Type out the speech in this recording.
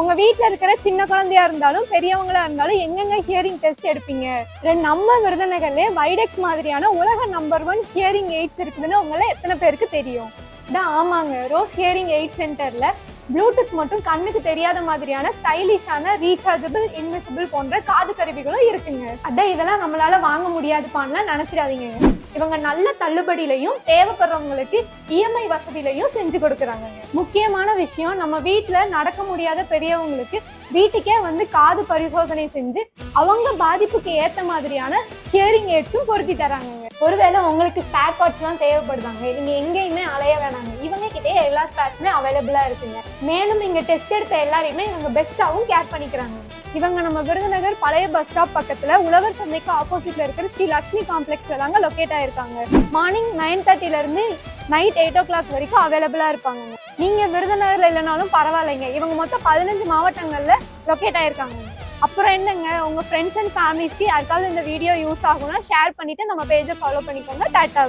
உங்க வீட்டுல இருக்கிற சின்ன குழந்தையா இருந்தாலும் பெரியவங்களா இருந்தாலும் எங்கெங்க ஹியரிங் டெஸ்ட் எடுப்பீங்க? நம்ம விருதுநகர்லயே வைடெக்ஸ் மாதிரியான உலக நம்பர் 1 ஹியரிங் எய்ட்ஸ் இருக்குதுன்னு உங்களை எத்தனை பேருக்கு தெரியும்? ஆமாங்க, ரோஸ் ஹியரிங் எய்ட் சென்டர்ல ப்ளூடூத் மட்டும் கண்ணுக்கு தெரியாத மாதிரியான ஸ்டைலிஷான ரீசார்ஜபிள் இன்விசிபிள் போன்ற காது கருவிகளும் இருக்குங்க. இதெல்லாம் நம்மளால வாங்க முடியாதுப்பான்லாம் நினைச்சிடாதீங்க. இவங்க நல்ல தள்ளுபடியிலையும் தேவைப்படுறவங்களுக்கு இஎம்ஐ வசதியிலையும் செஞ்சு கொடுக்குறாங்க. முக்கியமான விஷயம், நம்ம வீட்டுல நடக்க முடியாத பெரியவங்களுக்கு வீட்டுக்கே வந்து காது பரிசோதனை செஞ்சு அவங்க பாதிப்புக்கு ஏத்த மாதிரியான ஹியரிங் எய்ட்ஸும் பொருத்தி தராங்க. ஒருவேளை உங்களுக்கு ஸ்பேர் பார்ட்ஸ் எல்லாம் தேவைப்படுதாங்க, நீங்க எங்கேயுமே அலைய வேணாங்க, இவங்க கிட்டே எல்லா ஸ்பேர்ஸுமே அவைலபிளா இருக்குங்க. மேலும் இங்க டெஸ்ட் எடுத்த எல்லாரையுமே இவங்க பெஸ்டாவும் கேர் பண்ணிக்கிறாங்க. இவங்க நம்ம விருதுநகர் பழைய பஸ் ஸ்டாப் பக்கத்துல உழவர் சந்தைக்கு ஆப்போசிட்ல இருக்கிற ஸ்ரீ லட்சுமி காம்ப்ளெக்ஸ்ல தாங்க லொக்கேட் ஆயிருக்காங்க. மார்னிங் 9:30ல இருந்து நைட் 8 o'clock வரைக்கும் அவைலபிளா இருப்பாங்க. நீங்க விருதுநகர்ல இல்லைனாலும் பரவாயில்லைங்க, இவங்க மொத்தம் 15 மாவட்டங்கள்ல லொக்கேட் ஆயிருக்காங்க. அப்புறம் என்னங்க, உங்க ஃப்ரெண்ட்ஸ் அண்ட் ஃபேமிலிஸ்க்கு யாருக்காவது இந்த வீடியோ யூஸ் ஆகும்னா ஷேர் பண்ணிட்டு நம்ம பேஜை ஃபாலோ பண்ணிக்கோங்க. டாட்டா.